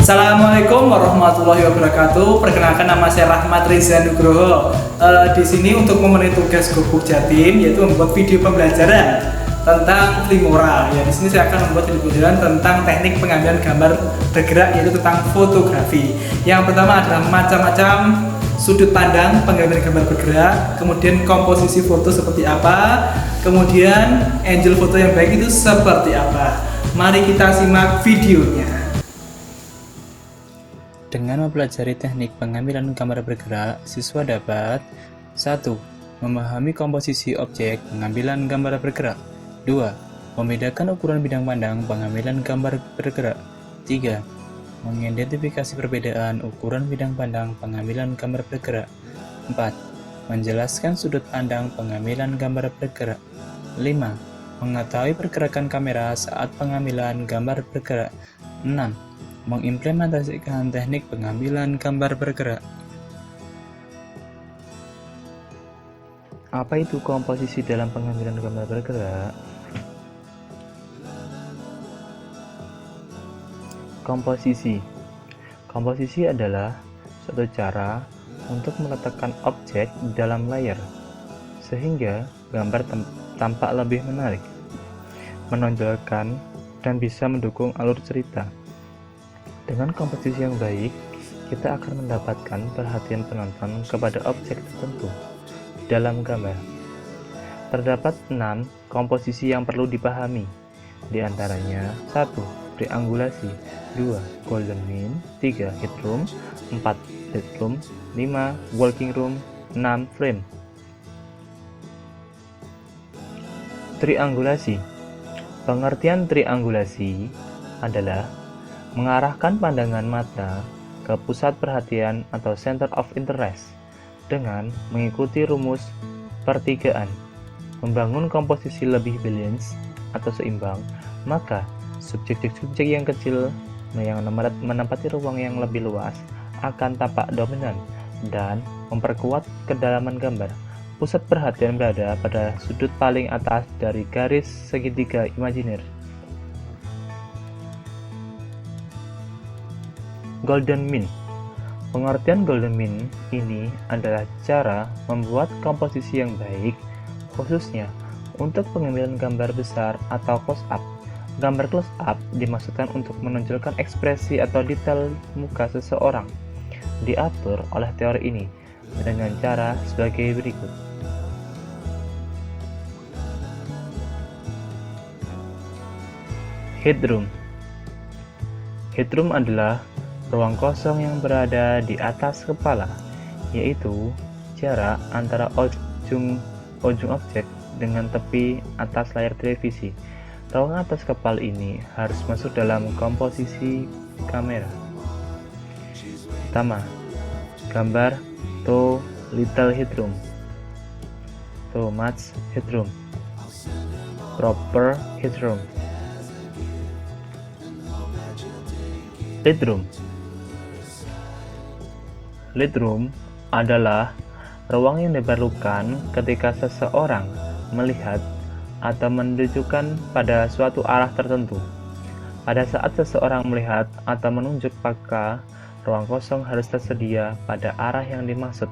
Assalamualaikum warahmatullahi wabarakatuh. Perkenalkan, nama saya Rahmat Riza Nugroho. Di sini untuk memenuhi tugas Gubuk Jatim, yaitu membuat video pembelajaran tentang Filmora. Ya, di sini saya akan membuat video pembelajaran tentang teknik pengambilan gambar bergerak, yaitu tentang fotografi. Yang pertama adalah macam-macam sudut pandang pengambilan gambar bergerak, kemudian komposisi foto seperti apa, kemudian angle foto yang baik itu seperti apa. Mari kita simak videonya. Dengan mempelajari teknik pengambilan gambar bergerak, siswa dapat 1. Memahami komposisi objek pengambilan gambar bergerak. 2. Membedakan ukuran bidang pandang pengambilan gambar bergerak. 3. Mengidentifikasi perbedaan ukuran bidang pandang pengambilan gambar bergerak. 4. Menjelaskan sudut pandang pengambilan gambar bergerak. 5. Mengetahui pergerakan kamera saat pengambilan gambar bergerak. 6. Mengimplementasikan teknik pengambilan gambar bergerak. Apa itu komposisi dalam pengambilan gambar bergerak? Komposisi adalah suatu cara untuk meletakkan objek di dalam layar sehingga gambar tampak lebih menarik, menonjolkan, dan bisa mendukung alur cerita. Dengan komposisi yang baik, kita akan mendapatkan perhatian penonton kepada objek tertentu dalam gambar. Terdapat 6 komposisi yang perlu dipahami, di antaranya 1. Triangulasi, 2. Golden mean, 3. Headroom, 4. Bedroom, 5. Working room, 6. Frame. Triangulasi. Pengertian triangulasi adalah mengarahkan pandangan mata ke pusat perhatian atau center of interest dengan mengikuti rumus pertigaan, membangun komposisi lebih balance atau seimbang, maka subjek-subjek yang kecil yang menempati ruang yang lebih luas akan tampak dominan dan memperkuat kedalaman gambar. Pusat perhatian berada pada sudut paling atas dari garis segitiga imajiner. Golden mean. Pengertian golden mean ini adalah cara membuat komposisi yang baik, khususnya untuk pengambilan gambar besar atau close up. Gambar close up dimaksudkan untuk menonjolkan ekspresi atau detail muka seseorang. Diatur oleh teori ini dengan cara sebagai berikut. Headroom. Headroom adalah ruang kosong yang berada di atas kepala, yaitu jarak antara ujung objek dengan tepi atas layar televisi. Ruang atas kepala ini harus masuk dalam komposisi kamera. Pertama, gambar too little headroom, too much headroom, proper headroom. Leadroom adalah ruang yang diperlukan ketika seseorang melihat atau menunjukkan pada suatu arah tertentu. Pada saat seseorang melihat atau menunjuk, maka ruang kosong harus tersedia pada arah yang dimaksud.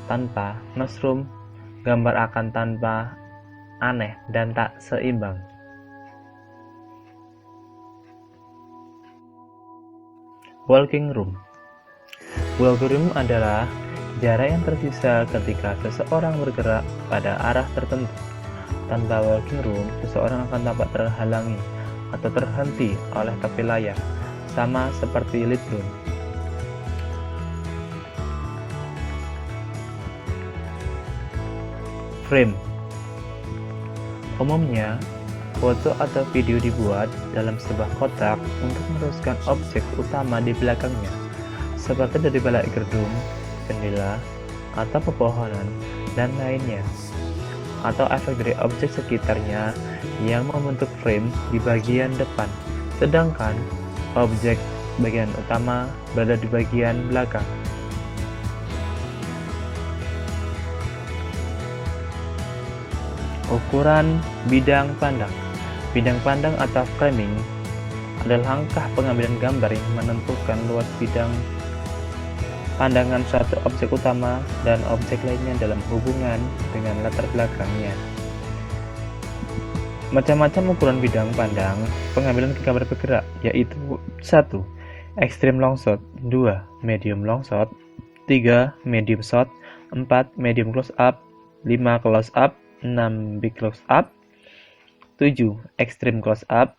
Tanpa newsroom, gambar akan tanpa aneh dan tak seimbang. Walking room. Walking room adalah jarak yang tersisa ketika seseorang bergerak pada arah tertentu. Tanpa walking room, seseorang akan tampak terhalangi atau terhenti oleh tepi layar, sama seperti lead room. Frame. Umumnya, foto atau video dibuat dalam sebuah kotak untuk meneruskan objek utama di belakangnya, seperti dari balik gedung, jendela, atau pepohonan, dan lainnya, atau efek dari objek sekitarnya yang membentuk frame di bagian depan, sedangkan objek bagian utama berada di bagian belakang. Ukuran bidang pandang. Bidang pandang atau framing adalah langkah pengambilan gambar yang menentukan luas bidang pandangan suatu objek utama dan objek lainnya dalam hubungan dengan latar belakangnya. Macam-macam ukuran bidang pandang pengambilan gambar bergerak, yaitu 1. Extreme long shot, 2. Medium long shot, 3. Medium shot, 4. Medium close up, 5. Close up, 6. Big close up, 7. Extreme close up,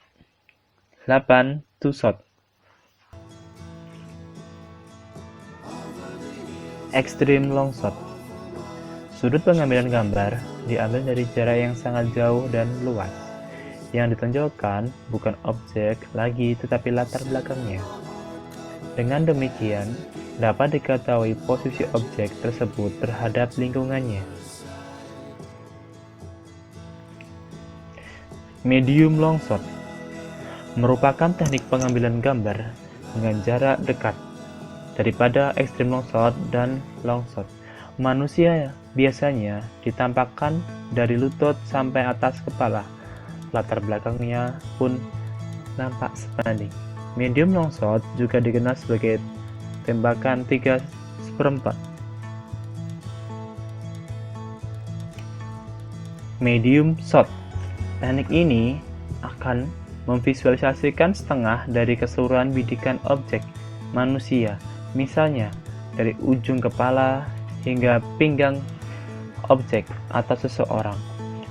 8. Two shot. Extreme long shot. Sudut pengambilan gambar diambil dari jarak yang sangat jauh dan luas. Yang ditonjolkan bukan objek lagi tetapi latar belakangnya. Dengan demikian, dapat diketahui posisi objek tersebut terhadap lingkungannya. Medium long shot merupakan teknik pengambilan gambar dengan jarak dekat daripada extreme long shot dan long shot. Manusia biasanya ditampakkan dari lutut sampai atas kepala. Latar belakangnya pun nampak sebanding. Medium long shot juga dikenal sebagai tembakan 3/4. Medium shot. Teknik ini akan memvisualisasikan setengah dari keseluruhan bidikan objek manusia, misalnya dari ujung kepala hingga pinggang objek atau seseorang.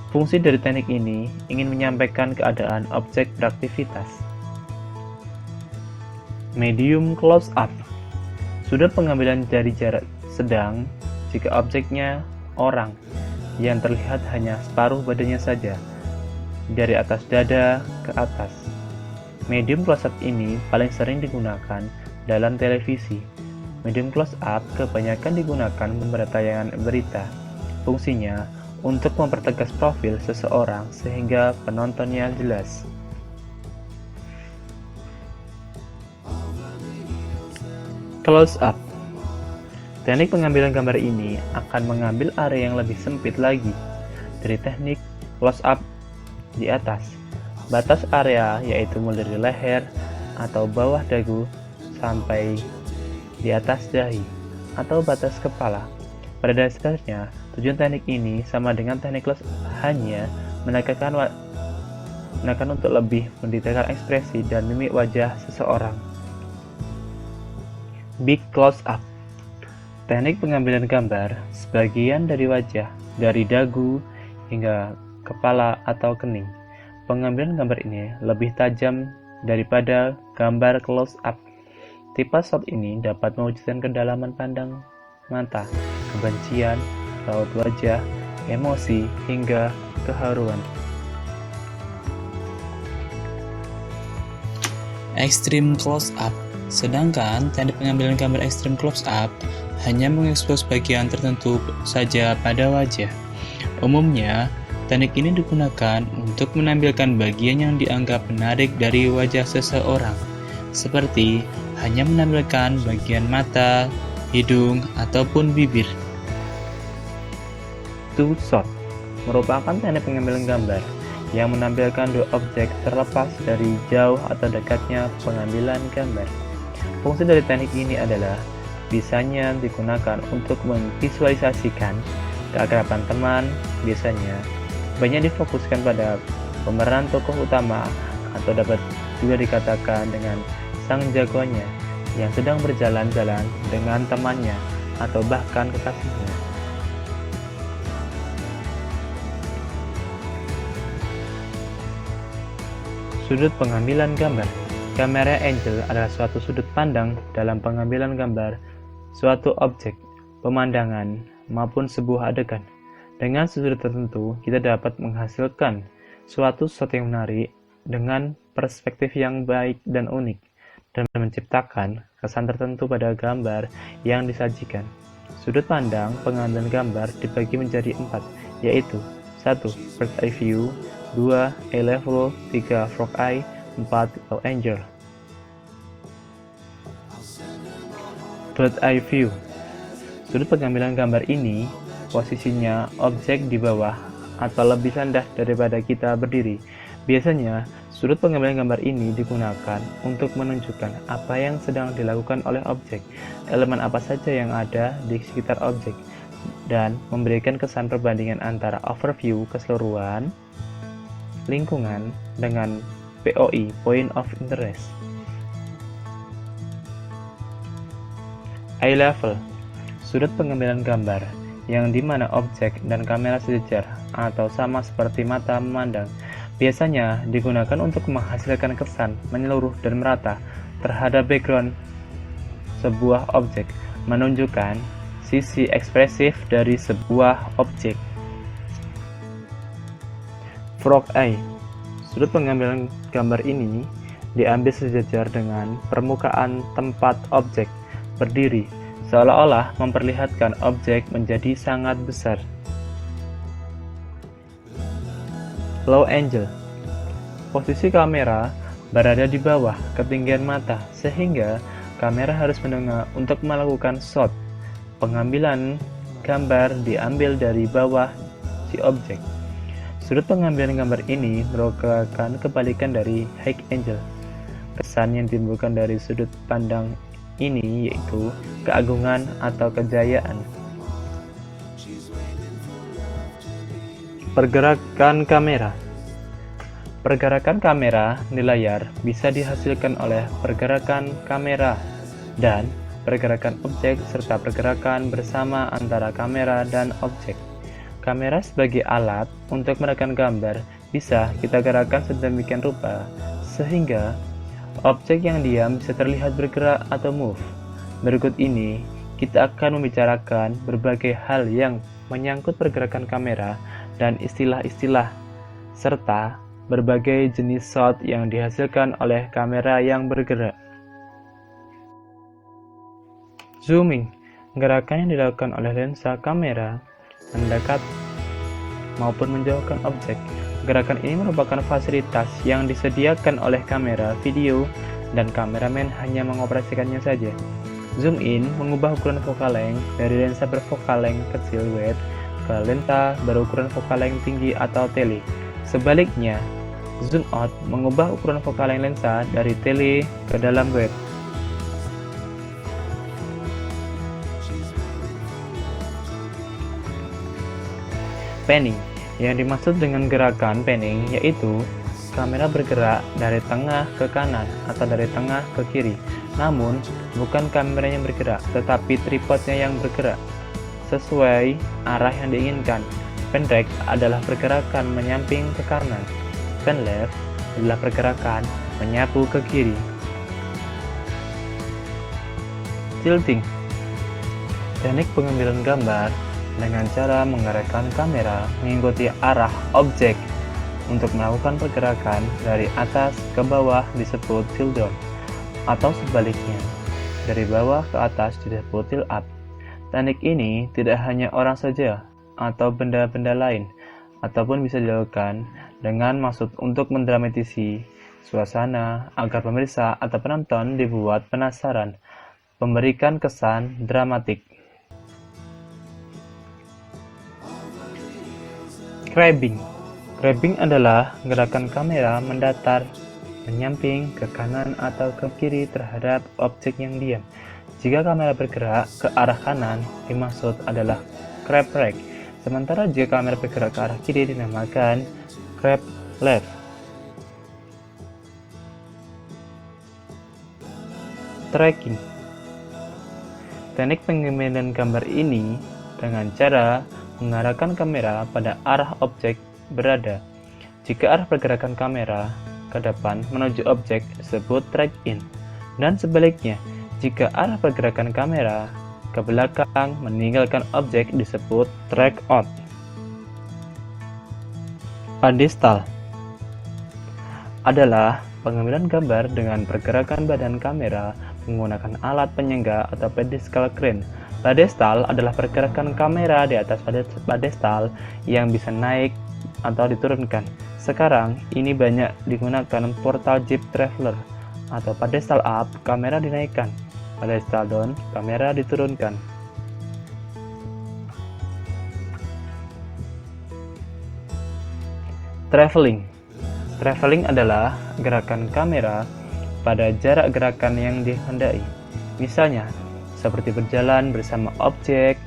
Fungsi dari teknik ini ingin menyampaikan keadaan objek beraktivitas. Medium close up. Sudut pengambilan dari jarak sedang jika objeknya orang yang terlihat hanya separuh badannya saja, dari atas dada ke atas. Medium close up ini paling sering digunakan dalam televisi. Medium close up kebanyakan digunakan pada tayangan berita. Fungsinya untuk mempertegas profil seseorang sehingga penontonnya jelas. Close up. Teknik pengambilan gambar ini akan mengambil area yang lebih sempit lagi dari teknik close up di atas. Batas area yaitu mulai dari leher atau bawah dagu sampai di atas dahi atau batas kepala. Pada dasarnya, tujuan teknik ini sama dengan teknik close, hanya menekankan untuk lebih mendetailkan ekspresi dan mimik wajah seseorang. Big close up. Teknik pengambilan gambar sebagian dari wajah, dari dagu hingga kepala atau kening. Pengambilan gambar ini lebih tajam daripada gambar close up. Tipe shot ini dapat mewujudkan kedalaman pandang mata, kebencian, raut wajah, emosi, hingga keharuan. Extreme close up. Sedangkan teknik pengambilan gambar extreme close up hanya mengekspos bagian tertentu saja pada wajah. Umumnya, teknik ini digunakan untuk menampilkan bagian yang dianggap menarik dari wajah seseorang, seperti hanya menampilkan bagian mata, hidung, ataupun bibir. Two shot merupakan teknik pengambilan gambar yang menampilkan dua objek terlepas dari jauh atau dekatnya pengambilan gambar. Fungsi dari teknik ini adalah bisanya digunakan untuk memvisualisasikan keakraban teman. Biasanya banyak difokuskan pada pemeran tokoh utama atau dapat juga dikatakan dengan sang jagoannya yang sedang berjalan-jalan dengan temannya atau bahkan kekasihnya. Sudut pengambilan gambar. Kamera angle adalah suatu sudut pandang dalam pengambilan gambar suatu objek, pemandangan, maupun sebuah adegan. Dengan sudut tertentu, kita dapat menghasilkan suatu shot yang menarik dengan perspektif yang baik dan unik, dan menciptakan kesan tertentu pada gambar yang disajikan. Sudut pandang pengambilan gambar dibagi menjadi 4, yaitu 1. Bird's eye view, 2. Eye level, 3. Frog eye, 4. Low angle. Bird's eye view. Sudut pengambilan gambar ini posisinya objek di bawah atau lebih rendah daripada kita berdiri. Biasanya, Sudut pengambilan gambar ini digunakan untuk menunjukkan apa yang sedang dilakukan oleh objek, elemen apa saja yang ada di sekitar objek, dan memberikan kesan perbandingan antara overview keseluruhan lingkungan dengan POI (Point of Interest). Eye level, sudut pengambilan gambar yang dimana objek dan kamera sejajar atau sama seperti mata memandang, biasanya digunakan untuk menghasilkan kesan menyeluruh dan merata terhadap background sebuah objek, menunjukkan sisi ekspresif dari sebuah objek. Frog eye, sudut pengambilan gambar ini diambil sejajar dengan permukaan tempat objek berdiri, seolah-olah memperlihatkan objek menjadi sangat besar. Low angle, posisi kamera berada di bawah ketinggian mata sehingga kamera harus menengah untuk melakukan shot. Pengambilan gambar diambil dari bawah si objek. Sudut pengambilan gambar ini merupakan kebalikan dari high angle. Kesan yang ditimbulkan dari sudut pandang ini yaitu keagungan atau kejayaan. Pergerakan kamera. Pergerakan kamera di layar bisa dihasilkan oleh pergerakan kamera dan pergerakan objek serta pergerakan bersama antara kamera dan objek. Kamera sebagai alat untuk merekam gambar bisa kita gerakkan sedemikian rupa sehingga objek yang diam bisa terlihat bergerak atau move. Berikut ini kita akan membicarakan berbagai hal yang menyangkut pergerakan kamera dan istilah-istilah serta berbagai jenis shot yang dihasilkan oleh kamera yang bergerak. Zooming, gerakan yang dilakukan oleh lensa kamera mendekat maupun menjauhkan objek. Gerakan ini merupakan fasilitas yang disediakan oleh kamera video dan kameramen hanya mengoperasikannya saja. Zoom in mengubah ukuran focal length dari lensa berfocal length kecil wide ke lensa berukuran focal length tinggi atau tele. Sebaliknya, zoom out mengubah ukuran focal length lensa dari tele ke dalam wide. Panning, yang dimaksud dengan gerakan panning yaitu kamera bergerak dari tengah ke kanan atau dari tengah ke kiri. Namun, bukan kameranya yang bergerak, tetapi tripodnya yang bergerak sesuai arah yang diinginkan. Pan right adalah pergerakan menyamping ke kanan. Pan left adalah pergerakan menyapu ke kiri. Tilting, teknik pengambilan gambar dengan cara menggerakkan kamera mengikuti arah objek untuk melakukan pergerakan dari atas ke bawah disebut tilt down, atau sebaliknya, dari bawah ke atas disebut tilt up. Teknik ini tidak hanya orang saja atau benda-benda lain, ataupun bisa dilakukan dengan maksud untuk mendramatisi suasana agar pemirsa atau penonton dibuat penasaran, memberikan kesan dramatik. Crabbing. Crabbing adalah gerakan kamera mendatar, menyamping, ke kanan atau ke kiri terhadap objek yang diam. Jika kamera bergerak ke arah kanan, dimaksud adalah crab right. Sementara jika kamera bergerak ke arah kiri dinamakan crab left. Tracking. Teknik pengambilan gambar ini dengan cara mengarahkan kamera pada arah objek berada. Jika arah pergerakan kamera ke depan menuju objek disebut track in, dan sebaliknya, jika arah pergerakan kamera ke belakang meninggalkan objek disebut track out. Pedestal adalah pengambilan gambar dengan pergerakan badan kamera menggunakan alat penyangga atau pedestal crane. Pedestal adalah pergerakan kamera di atas pedestal yang bisa naik atau diturunkan. Sekarang ini banyak digunakan portal Jeep Traveler atau pedestal up, kamera dinaikkan, pedestal down, kamera diturunkan. Traveling. Traveling adalah gerakan kamera pada jarak gerakan yang dikehendaki. Misalnya, seperti berjalan bersama objek,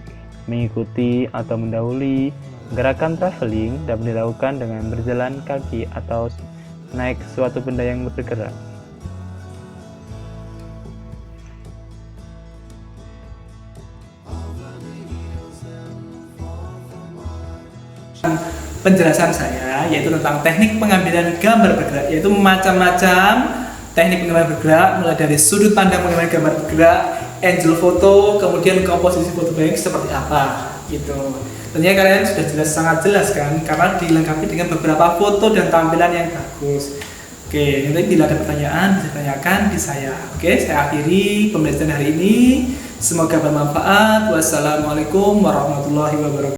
mengikuti atau mendahului. Gerakan traveling dapat dilakukan dengan berjalan kaki atau naik suatu benda yang bergerak. Penjelasan saya yaitu tentang teknik pengambilan gambar bergerak, yaitu macam-macam teknik pengambilan bergerak, mulai dari sudut pandang pengambilan gambar bergerak, angle foto, kemudian komposisi foto baik seperti apa gitu. Tentunya kalian sudah sangat jelas kan, karena dilengkapi dengan beberapa foto dan tampilan yang bagus. Oke, nanti bila ada pertanyaan bisa tanyakan di saya. Oke, saya akhiri pembelajaran hari ini. Semoga bermanfaat. Wassalamualaikum warahmatullahi wabarakatuh.